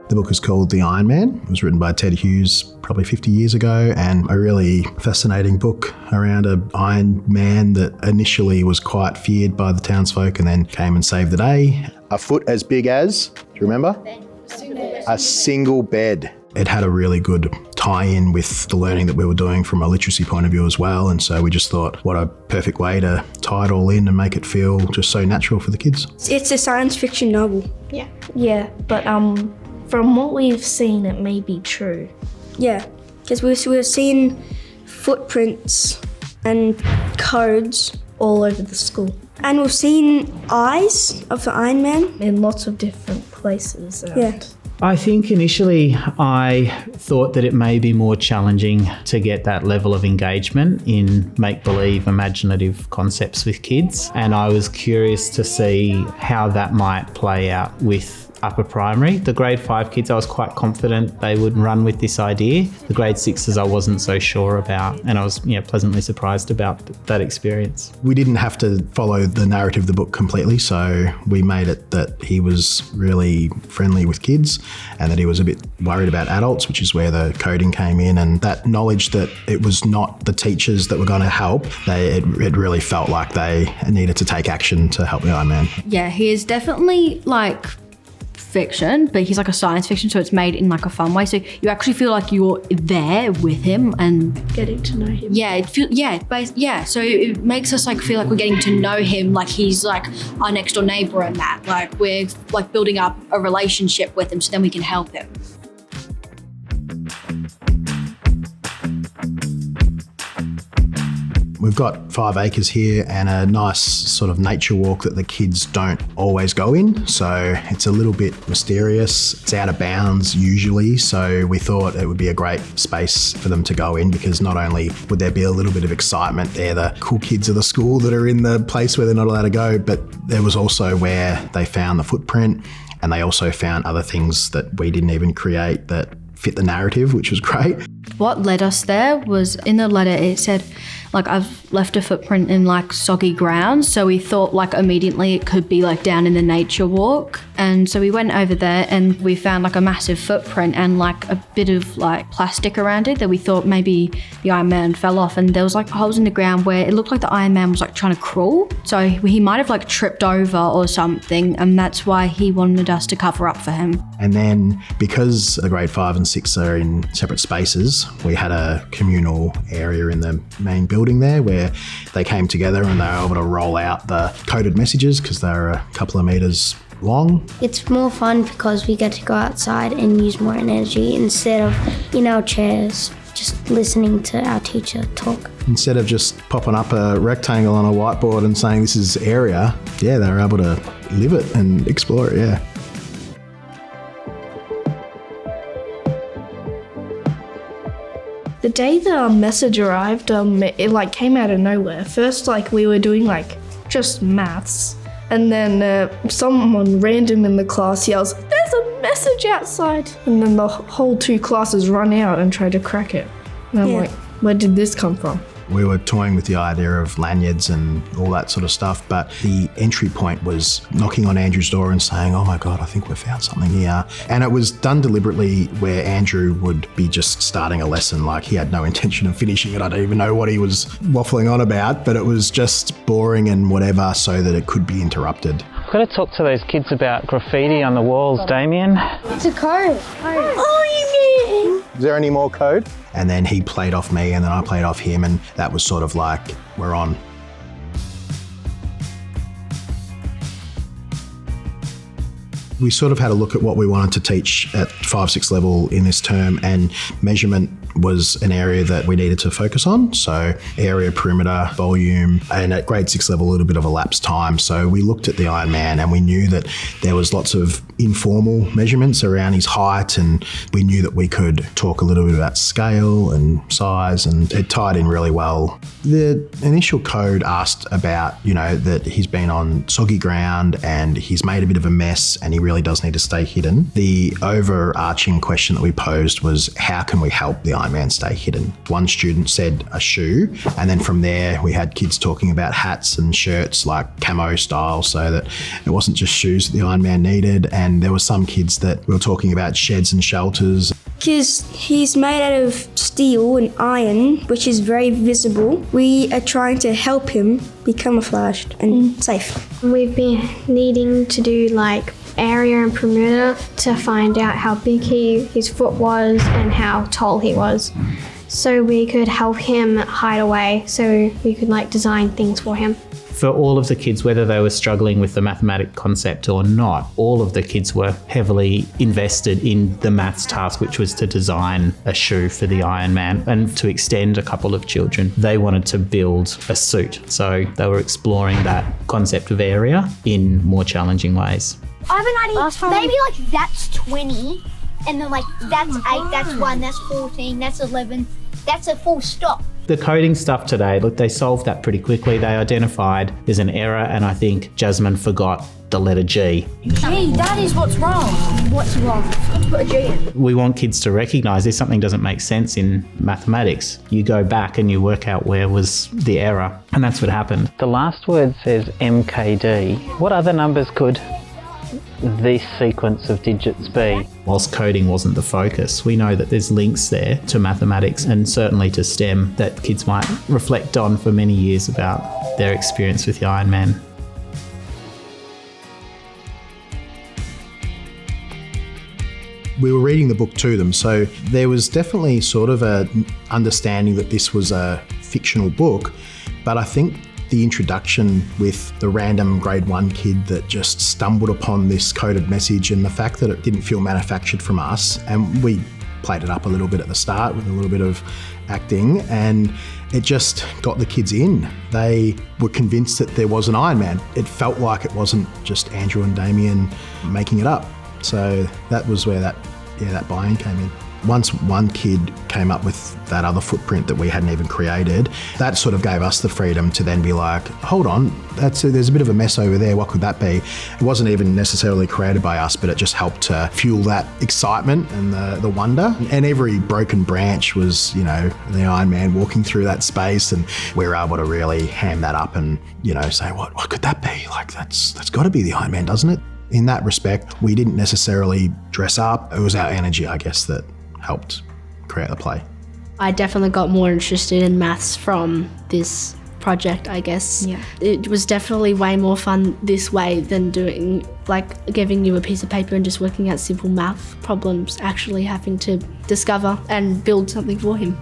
The book is called The Iron Man. It was written by Ted Hughes probably 50 years ago, and a really fascinating book around an Iron Man that initially was quite feared by the townsfolk and then came and saved the day. A foot as big as, do you remember? A single bed. It had a really good tie-in with the learning that we were doing from a literacy point of view as well, and so we just thought, what a perfect way to tie it all in and make it feel just so natural for the kids. It's a science fiction novel. Yeah, but from what we've seen, it may be true. Yeah, because we're seeing footprints and codes All over the school. and we've seen eyes of the Iron Man. In lots of different places. Yeah. I think initially I thought that it may be more challenging to get that level of engagement in make-believe imaginative concepts with kids, and I was curious to see how that might play out with upper primary. The grade 5 kids, I was quite confident they would run with this idea. The grade 6s I wasn't so sure about, and I was pleasantly surprised about that experience. We didn't have to follow the narrative of the book completely, so we made it that he was really friendly with kids and that he was a bit worried about adults, which is where the coding came in, and that knowledge that it was not the teachers that were going to help. It really felt like they needed to take action to help the Iron Man. Yeah, he is definitely like fiction, but he's like a science fiction, so it's made in like a fun way. So you actually feel like you're there with him and Getting to know him. So it makes us like feel like we're getting to know him, like he's like our next door neighbor and that. Like we're like building up a relationship with him so then we can help him. We've got 5 acres here and a nice sort of nature walk that the kids don't always go in. So it's a little bit mysterious. It's out of bounds usually. So we thought it would be a great space for them to go in, because not only would there be a little bit of excitement, they're the cool kids of the school that are in the place where they're not allowed to go, but there was also where they found the footprint, and they also found other things that we didn't even create that fit the narrative, which was great. What led us there was, in the letter it said, like, I've left a footprint in like soggy ground. So we thought like immediately it could be like down in the nature walk. And so we went over there and we found like a massive footprint and like a bit of like plastic around it that we thought maybe the Iron Man fell off, and there was like holes in the ground where it looked like the Iron Man was like trying to crawl. So he might have like tripped over or something, and that's why he wanted us to cover up for him. And then because the grade 5 and 6 are in separate spaces, we had a communal area in the main building there where they came together and they were able to roll out the coded messages because they were a couple of metres long. It's more fun because we get to go outside and use more energy instead of in our chairs just listening to our teacher talk. Instead of just popping up a rectangle on a whiteboard and saying this is area, they were able to live it and explore it, The day the message arrived, it like came out of nowhere. First, like we were doing like just maths, and then someone random in the class yells, "There's a message outside!" And then the whole 2 classes run out and try to crack it. And I'm like, where did this come from? We were toying with the idea of lanyards and all that sort of stuff, but the entry point was knocking on Andrew's door and saying, "Oh my God, I think we've found something here." And it was done deliberately where Andrew would be just starting a lesson, like he had no intention of finishing it. I don't even know what he was waffling on about, but it was just boring and whatever so that it could be interrupted. I've got to talk to those kids about graffiti on the walls, Damien. It's a code. Is there any more code? And then he played off me and then I played off him, and that was sort of like, we're on. We sort of had a look at what we wanted to teach at 5-6 level in this term, and measurement was an area that we needed to focus on. So area, perimeter, volume, and at grade 6 level, a little bit of elapsed time. So we looked at the Iron Man and we knew that there was lots of informal measurements around his height, and we knew that we could talk a little bit about scale and size, and it tied in really well. The initial code asked about, that he's been on soggy ground and he's made a bit of a mess and he really does need to stay hidden. The overarching question that we posed was, how can we help the Iron Man stay hidden? One student said a shoe, and then from there we had kids talking about hats and shirts like camo style, so that it wasn't just shoes that the Iron Man needed. And there were some kids that we were talking about sheds and shelters. Because he's made out of steel and iron, which is very visible, we are trying to help him be camouflaged and safe. We've been needing to do like area and perimeter to find out how big his foot was and how tall he was, so we could help him hide away, so we could like design things for him. For all of the kids, whether they were struggling with the mathematic concept or not, all of the kids were heavily invested in the maths task, which was to design a shoe for the Iron Man. And to extend a couple of children, they wanted to build a suit. So they were exploring that concept of area in more challenging ways. I have an idea. Maybe like that's 20, and then like that's 8, that's 1, that's 14, that's 11. That's a full stop. The coding stuff today, look, they solved that pretty quickly. They identified there's an error, and I think Jasmine forgot the letter G. G, that is what's wrong. What's wrong? Got to put a G in. We want kids to recognise if something doesn't make sense in mathematics. You go back and you work out where was the error, and that's what happened. The last word says MKD. What other numbers could this sequence of digits be? Whilst coding wasn't the focus, we know that there's links there to mathematics and certainly to STEM that kids might reflect on for many years about their experience with the Iron Man. We were reading the book to them, so there was definitely sort of a understanding that this was a fictional book, but I think the introduction with the random grade 1 kid that just stumbled upon this coded message, and the fact that it didn't feel manufactured from us, and we played it up a little bit at the start with a little bit of acting, and it just got the kids in. They were convinced that there was an Iron Man. It felt like it wasn't just Andrew and Damien making it up. So that was where that buy-in came in. Once one kid came up with that other footprint that we hadn't even created, that sort of gave us the freedom to then be like, hold on, there's a bit of a mess over there, what could that be? It wasn't even necessarily created by us, but it just helped to fuel that excitement and the wonder. And every broken branch was, the Iron Man walking through that space, and we were able to really ham that up and, say, what could that be? Like, that's got to be the Iron Man, doesn't it? In that respect, we didn't necessarily dress up. It was our energy, I guess, that helped create the play. I definitely got more interested in maths from this project, I guess. Yeah. It was definitely way more fun this way than doing, giving you a piece of paper and just working out simple math problems, actually having to discover and build something for him.